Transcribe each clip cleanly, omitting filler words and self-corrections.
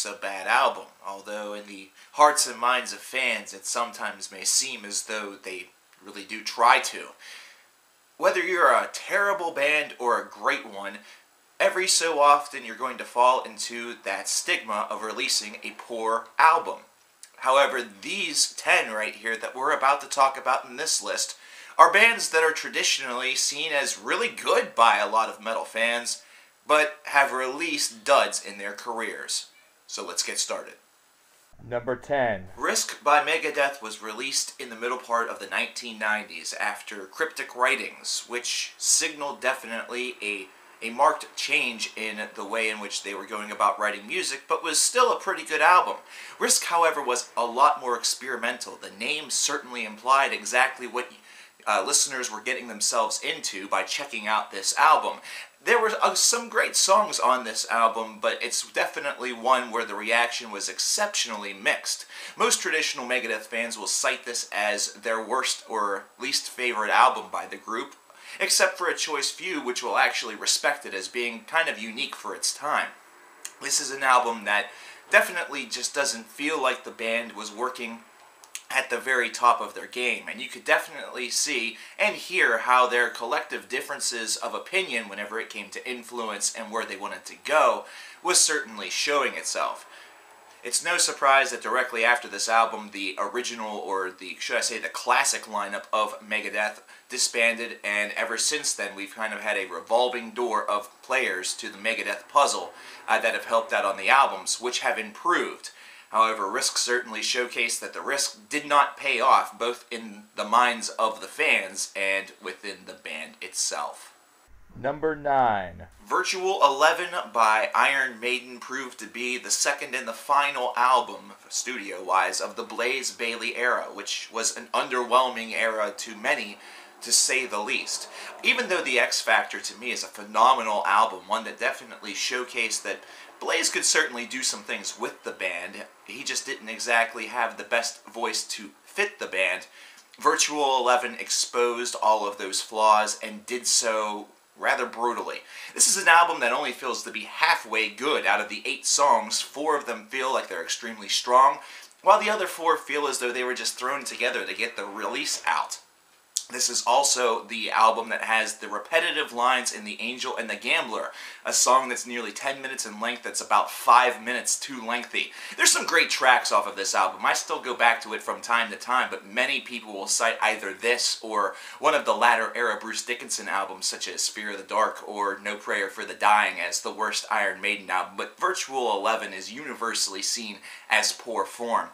release a bad album, although in the hearts and minds of fans it sometimes may seem as though they really do try to. Whether you're a terrible band or a great one, every so often you're going to fall into that stigma of releasing a poor album. However, these 10 right here that we're about to talk about in this list are bands that are traditionally seen as really good by a lot of metal fans, but have released duds in their careers. So let's get started. Number 10. Risk by Megadeth was released in the middle part of the 1990s after cryptic writings, which signaled definitely a marked change in the way in which they were going about writing music, but was still a pretty good album. Risk, however, was a lot more experimental. The name certainly implied exactly what listeners were getting themselves into by checking out this album. There were some great songs on this album, but it's definitely one where the reaction was exceptionally mixed. Most traditional Megadeth fans will cite this as their worst or least favorite album by the group, except for a choice few which will actually respect it as being kind of unique for its time. This is an album that definitely just doesn't feel like the band was working at the very top of their game, and you could definitely see and hear how their collective differences of opinion whenever it came to influence and where they wanted to go was certainly showing itself. It's no surprise that directly after this album, the original, or should I say the classic lineup of Megadeth disbanded, and ever since then we've kind of had a revolving door of players to the Megadeth puzzle that have helped out on the albums, which have improved. However, Risk certainly showcased that the risk did not pay off, both in the minds of the fans and within the band itself. Number 9. Virtual 11 by Iron Maiden proved to be the second and the final album, studio-wise, of the Blaze Bayley era, which was an underwhelming era to many, to say the least. Even though the X Factor to me is a phenomenal album, one that definitely showcased that Blaze could certainly do some things with the band, he just didn't exactly have the best voice to fit the band. Virtual 11 exposed all of those flaws and did so rather brutally. This is an album that only feels to be halfway good. Out of the 8 songs, 4 of them feel like they're extremely strong, while the other 4 feel as though they were just thrown together to get the release out. This is also the album that has the repetitive lines in The Angel and the Gambler, a song that's nearly 10 minutes in length that's about 5 minutes too lengthy. There's some great tracks off of this album. I still go back to it from time to time, but many people will cite either this or one of the latter era Bruce Dickinson albums such as Fear of the Dark or No Prayer for the Dying as the worst Iron Maiden album, but Virtual 11 is universally seen as poor form.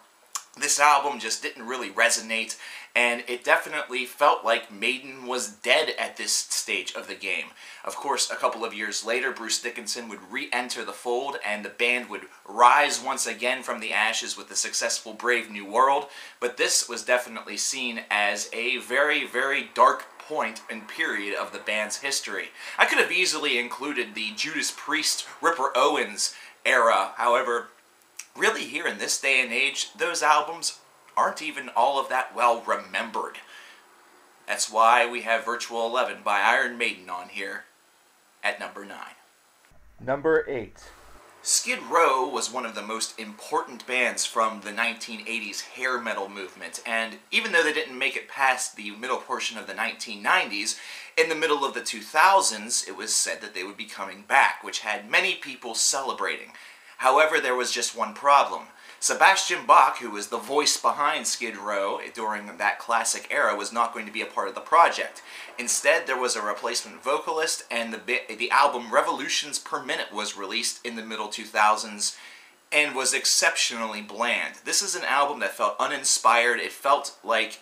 This album just didn't really resonate, and it definitely felt like Maiden was dead at this stage of the game. Of course, a couple of years later, Bruce Dickinson would re-enter the fold, and the band would rise once again from the ashes with the successful Brave New World, but this was definitely seen as a very, very dark point and period of the band's history. I could have easily included the Judas Priest, Ripper Owens era, however, really here in this day and age, those albums aren't even all of that well remembered. That's why we have Virtual 11 by Iron Maiden on here at number 9. Number 8. Skid Row was one of the most important bands from the 1980s hair metal movement, and even though they didn't make it past the middle portion of the 1990s, in the middle of the 2000s, it was said that they would be coming back, which had many people celebrating. However, there was just one problem. Sebastian Bach, who was the voice behind Skid Row during that classic era, was not going to be a part of the project. Instead, there was a replacement vocalist, and the album Revolutions Per Minute was released in the middle 2000s and was exceptionally bland. This is an album that felt uninspired. It felt like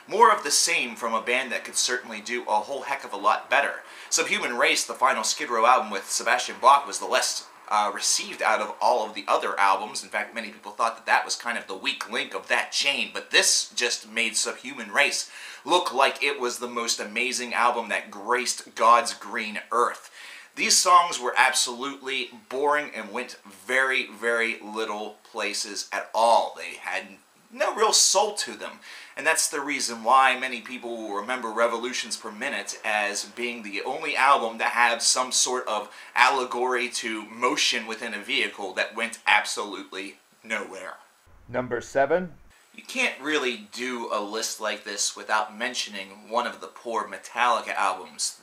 more of the same from a band that could certainly do a whole heck of a lot better. Subhuman Race, the final Skid Row album with Sebastian Bach, was the less received out of all of the other albums. In fact, many people thought that that was kind of the weak link of that chain, but this just made Subhuman Race look like it was the most amazing album that graced God's green earth. These songs were absolutely boring and went very, very little places at all. They had no real soul to them. And that's the reason why many people will remember Revolutions Per Minute as being the only album that had some sort of allegory to motion within a vehicle that went absolutely nowhere. Number 7. You can't really do a list like this without mentioning one of the poor Metallica albums.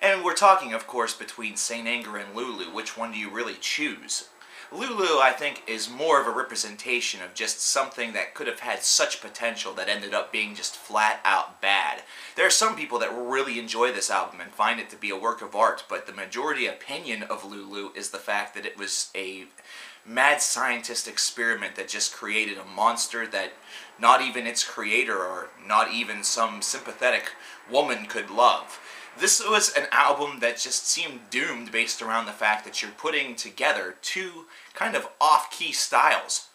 And we're talking, of course, between Saint Anger and Lulu. Which one do you really choose? Lulu, I think, is more of a representation of just something that could have had such potential that ended up being just flat out bad. There are some people that really enjoy this album and find it to be a work of art, but the majority opinion of Lulu is the fact that it was a mad scientist experiment that just created a monster that not even its creator or not even some sympathetic woman could love. This was an album that just seemed doomed based around the fact that you're putting together two kind of off-key styles.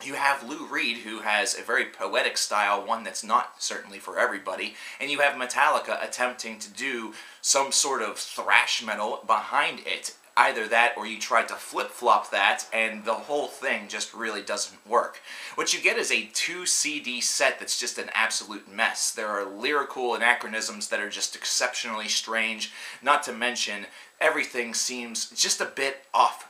You have Lou Reed, who has a very poetic style, one that's not certainly for everybody, and you have Metallica attempting to do some sort of thrash metal behind it. Either that or you try to flip-flop that, and the whole thing just really doesn't work. What you get is a 2-CD set that's just an absolute mess. There are lyrical anachronisms that are just exceptionally strange, not to mention everything seems just a bit off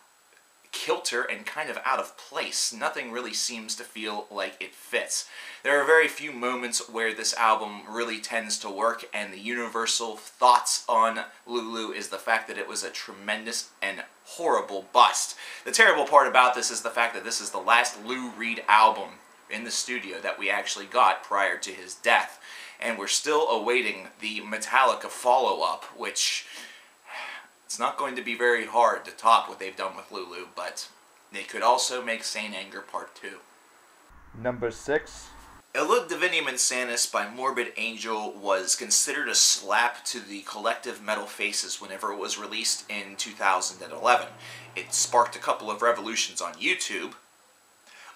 kilter and kind of out of place. Nothing really seems to feel like it fits. There are very few moments where this album really tends to work, and the universal thoughts on Lulu is the fact that it was a tremendous and horrible bust. The terrible part about this is the fact that this is the last Lou Reed album in the studio that we actually got prior to his death, and we're still awaiting the Metallica follow-up, which it's not going to be very hard to top what they've done with Lulu, but they could also make Saint Anger Part 2. Number 6. Illud Divinium Insanus by Morbid Angel was considered a slap to the collective metal faces whenever it was released in 2011. It sparked a couple of revolutions on YouTube,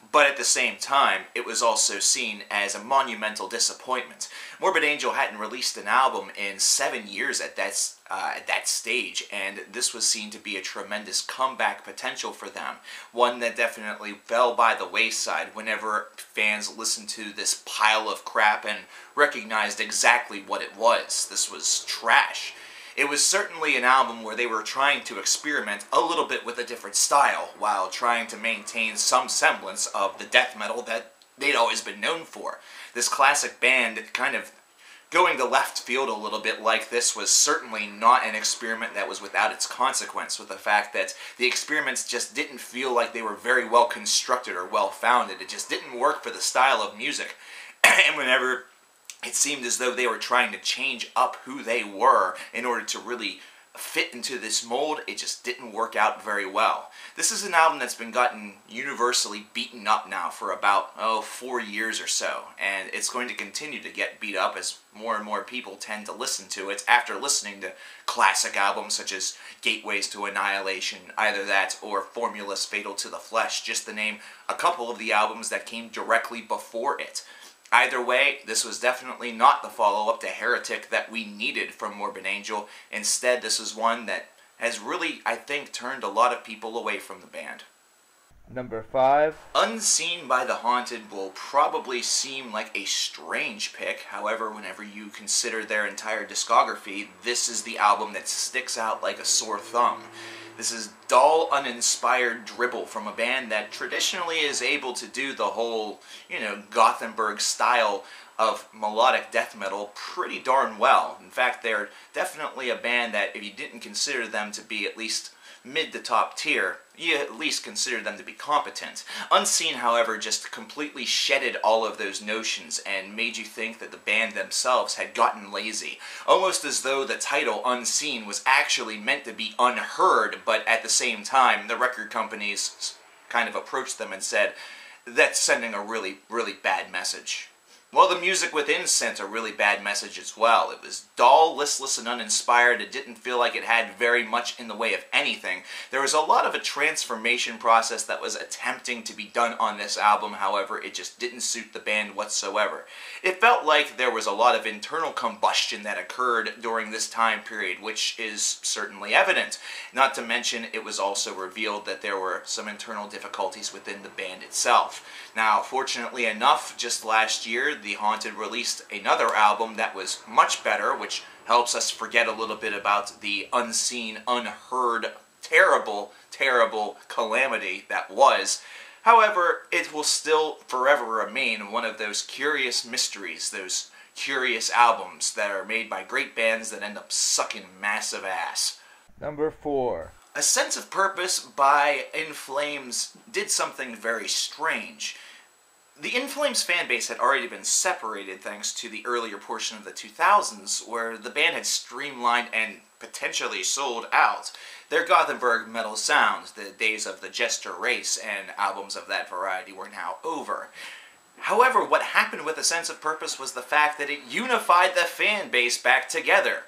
but at the same time, it was also seen as a monumental disappointment. Morbid Angel hadn't released an album in 7 years at that stage, and this was seen to be a tremendous comeback potential for them. One that definitely fell by the wayside whenever fans listened to this pile of crap and recognized exactly what it was. This was trash. It was certainly an album where they were trying to experiment a little bit with a different style, while trying to maintain some semblance of the death metal that they'd always been known for. This classic band kind of going to left field a little bit like this was certainly not an experiment that was without its consequence, with the fact that the experiments just didn't feel like they were very well constructed or well founded. It just didn't work for the style of music. And whenever it seemed as though they were trying to change up who they were in order to really fit into this mold, it just didn't work out very well. This is an album that's been gotten universally beaten up now for about, 4 years or so, and it's going to continue to get beat up as more and more people tend to listen to it after listening to classic albums such as Gateways to Annihilation, either that or Formulas Fatal to the Flesh, just to name a couple of the albums that came directly before it. Either way, this was definitely not the follow-up to Heretic that we needed from Morbid Angel. Instead, this is one that has really, I think, turned a lot of people away from the band. Number 5. Unseen by the Haunted will probably seem like a strange pick. However, whenever you consider their entire discography, this is the album that sticks out like a sore thumb. This is dull, uninspired dribble from a band that traditionally is able to do the whole, Gothenburg style of melodic death metal pretty darn well. In fact, they're definitely a band that if you didn't consider them to be at least mid to top tier, you at least consider them to be competent. Unseen, however, just completely shedded all of those notions and made you think that the band themselves had gotten lazy. Almost as though the title Unseen was actually meant to be unheard, but at the same time, the record companies kind of approached them and said, that's sending a really, really bad message. Well, the music within sent a really bad message as well. It was dull, listless, and uninspired. It didn't feel like it had very much in the way of anything. There was a lot of a transformation process that was attempting to be done on this album, however, it just didn't suit the band whatsoever. It felt like there was a lot of internal combustion that occurred during this time period, which is certainly evident. Not to mention, it was also revealed that there were some internal difficulties within the band itself. Now, fortunately enough, just last year, The Haunted released another album that was much better, which helps us forget a little bit about the unseen, unheard, terrible, terrible calamity that was. However, it will still forever remain one of those curious mysteries, those curious albums that are made by great bands that end up sucking massive ass. Number 4. A Sense of Purpose by In Flames did something very strange. The In Flames fan base had already been separated thanks to the earlier portion of the 2000s, where the band had streamlined and potentially sold out their Gothenburg metal sounds. The days of the Jester Race and albums of that variety were now over. However, what happened with A Sense of Purpose was the fact that it unified the fan base back together,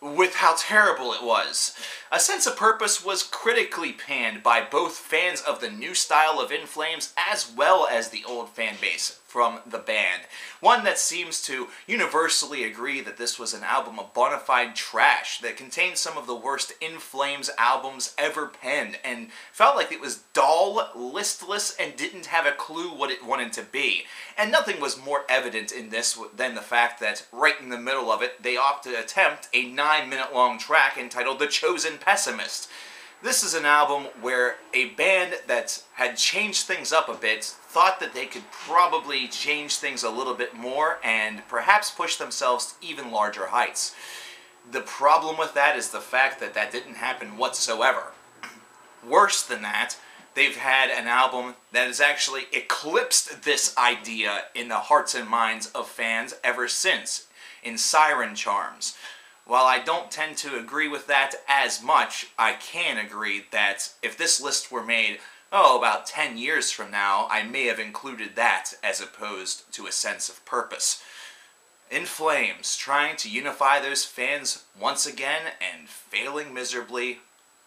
with how terrible it was. A Sense of Purpose was critically panned by both fans of the new style of In Flames as well as the old fan base from the band. One that seems to universally agree that this was an album of bona fide trash that contained some of the worst In Flames albums ever penned, and felt like it was dull, listless, and didn't have a clue what it wanted to be. And nothing was more evident in this than the fact that right in the middle of it, they opted to attempt a 9-minute long track entitled The Chosen Pessimist. This is an album where a band that had changed things up a bit thought that they could probably change things a little bit more and perhaps push themselves to even larger heights. The problem with that is the fact that that didn't happen whatsoever. Worse than that, they've had an album that has actually eclipsed this idea in the hearts and minds of fans ever since, in Siren Charms. While I don't tend to agree with that as much, I can agree that if this list were made, about 10 years from now, I may have included that as opposed to A Sense of Purpose. In Flames, trying to unify those fans once again and failing miserably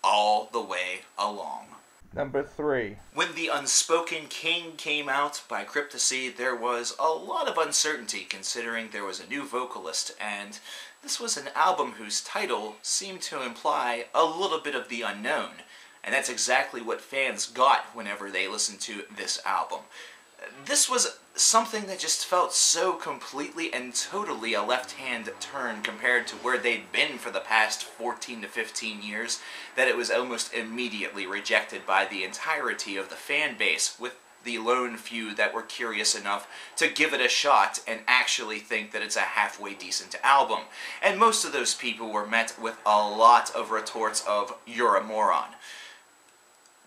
all the way along. Number 3. When The Unspoken King came out by Cryptosy, there was a lot of uncertainty considering there was a new vocalist, and this was an album whose title seemed to imply a little bit of the unknown, and that's exactly what fans got whenever they listened to this album. This was something that just felt so completely and totally a left-hand turn compared to where they'd been for the past 14 to 15 years that it was almost immediately rejected by the entirety of the fan base, with the lone few that were curious enough to give it a shot and actually think that it's a halfway decent album. And most of those people were met with a lot of retorts of, "You're a moron."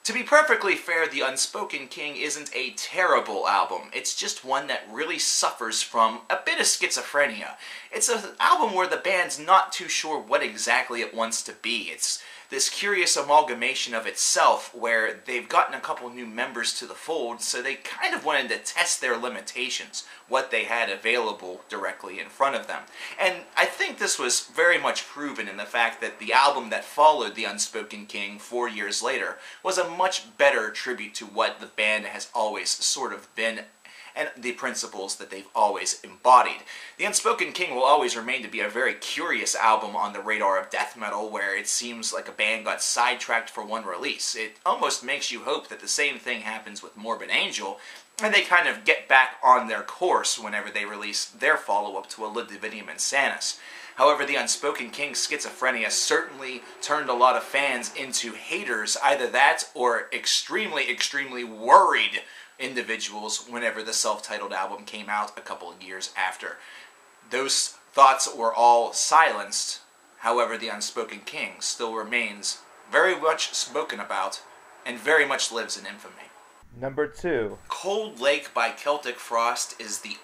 To be perfectly fair, The Unspoken King isn't a terrible album. It's just one that really suffers from a bit of schizophrenia. It's an album where the band's not too sure what exactly it wants to be. It's this curious amalgamation of itself where they've gotten a couple new members to the fold, so they kind of wanted to test their limitations, what they had available directly in front of them. And I think this was very much proven in the fact that the album that followed The Unspoken King 4 years later was a much better tribute to what the band has always sort of been and the principles that they've always embodied. The Unspoken King will always remain to be a very curious album on the radar of death metal, where it seems like a band got sidetracked for one release. It almost makes you hope that the same thing happens with Morbid Angel, and they kind of get back on their course whenever they release their follow-up to A Divinium Insanus. However, The Unspoken King's schizophrenia certainly turned a lot of fans into haters, either that or extremely, extremely worried individuals whenever the self-titled album came out a couple of years after. Those thoughts were all silenced. However, The Unspoken King still remains very much spoken about and very much lives in infamy. Number 2. Cold Lake by Celtic Frost is the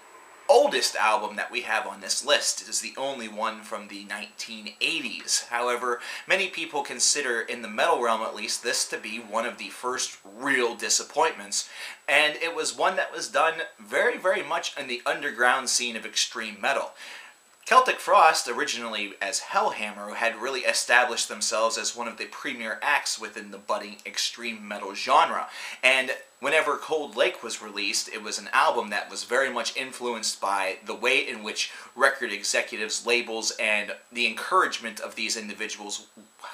oldest album that we have on this list. It is the only one from the 1980s. However, many people consider, in the metal realm at least, this to be one of the first real disappointments, and it was one that was done very, very much in the underground scene of extreme metal. Celtic Frost, originally as Hellhammer, had really established themselves as one of the premier acts within the budding extreme metal genre. And whenever Cold Lake was released, it was an album that was very much influenced by the way in which record executives, labels, and the encouragement of these individuals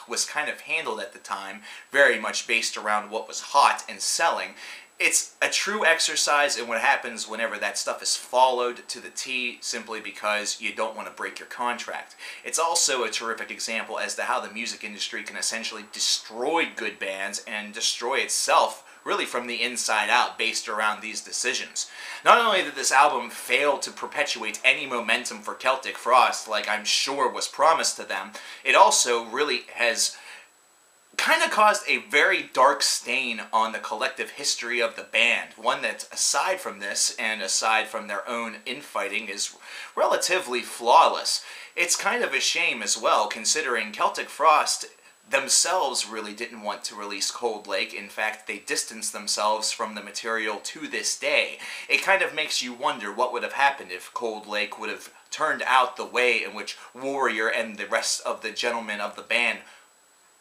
was kind of handled at the time, very much based around what was hot and selling. It's a true exercise in what happens whenever that stuff is followed to the T simply because you don't want to break your contract. It's also a terrific example as to how the music industry can essentially destroy good bands and destroy itself really from the inside out based around these decisions. Not only did this album fail to perpetuate any momentum for Celtic Frost like I'm sure was promised to them, it also really has kind of caused a very dark stain on the collective history of the band. One that, aside from this, and aside from their own infighting, is relatively flawless. It's kind of a shame as well, considering Celtic Frost themselves really didn't want to release Cold Lake. In fact, they distanced themselves from the material to this day. It kind of makes you wonder what would have happened if Cold Lake would have turned out the way in which Warrior and the rest of the gentlemen of the band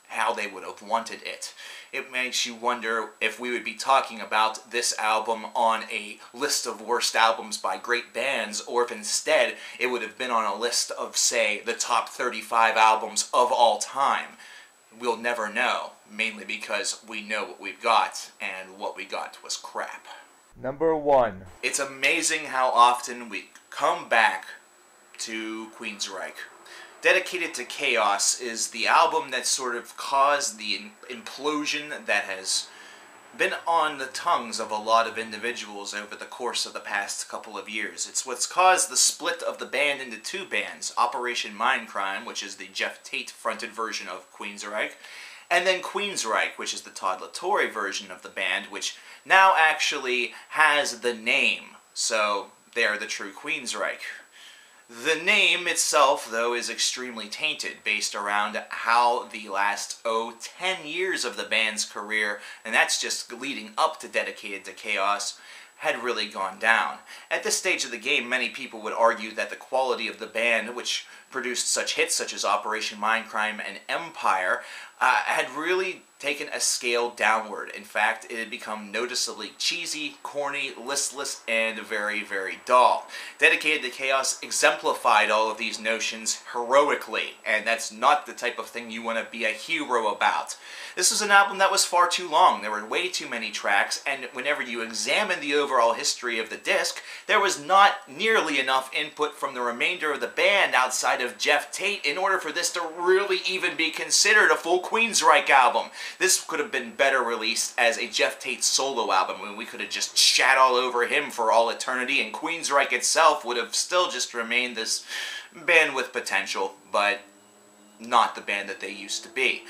how they would have wanted it. It makes you wonder if we would be talking about this album on a list of worst albums by great bands, or if instead it would have been on a list of, say, the top 35 albums of all time. We'll never know, mainly because we know what we've got, and what we got was crap. Number 1. It's amazing how often we come back to Queensryche. Dedicated to Chaos is the album that sort of caused the implosion that has been on the tongues of a lot of individuals over the course of the past couple of years. It's what's caused the split of the band into two bands, Operation Mindcrime, which is the Jeff Tate-fronted version of Queensryche, and then Queensryche, which is the Todd La Torre version of the band, which now actually has the name, so they're the true Queensryche. The name itself, though, is extremely tainted based around how the last, 10 years of the band's career, and that's just leading up to Dedicated to Chaos, had really gone down. At this stage of the game, many people would argue that the quality of the band, which produced such hits such as Operation Mindcrime and Empire, had really taken a scale downward. In fact, it had become noticeably cheesy, corny, listless, and very, very dull. Dedicated to Chaos exemplified all of these notions heroically, and that's not the type of thing you want to be a hero about. This was an album that was far too long. There were way too many tracks, and whenever you examine the overall history of the disc, there was not nearly enough input from the remainder of the band outside of Jeff Tate in order for this to really even be considered a full Queensryche album. This could have been better released as a Jeff Tate solo album, when we could have just shat all over him for all eternity, and Queensryche itself would have still just remained this band with potential, but not the band that they used to be.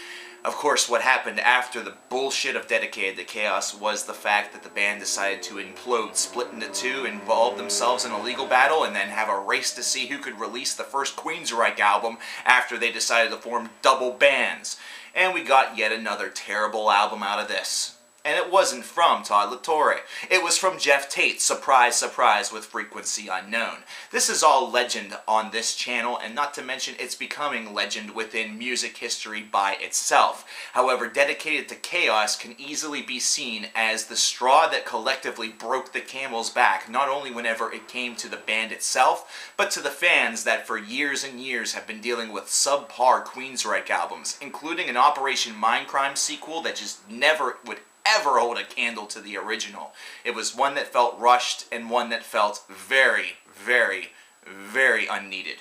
Of course, what happened after the bullshit of Dedicated to Chaos was the fact that the band decided to implode, split into two, involve themselves in a legal battle, and then have a race to see who could release the first Queensryche album after they decided to form double bands. And we got yet another terrible album out of this. And it wasn't from Todd La Torre. It was from Jeff Tate, surprise, surprise, with Frequency Unknown. This is all legend on this channel, and not to mention it's becoming legend within music history by itself. However, Dedicated to Chaos can easily be seen as the straw that collectively broke the camel's back, not only whenever it came to the band itself, but to the fans that for years and years have been dealing with subpar Queensryche albums, including an Operation Mindcrime sequel that just never would ever hold a candle to the original. It was one that felt rushed and one that felt very, very, very unneeded.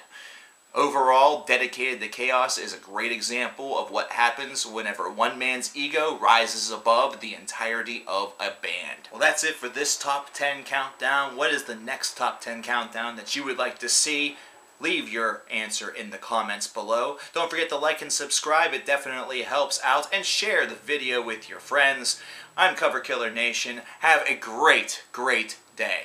Overall, Dedicated to Chaos is a great example of what happens whenever one man's ego rises above the entirety of a band. Well, that's it for this Top 10 Countdown. What is the next Top 10 Countdown that you would like to see? Leave your answer in the comments below. Don't forget to like and subscribe, it definitely helps out, and share the video with your friends. I'm Coverkiller Nation. Have a great, great day.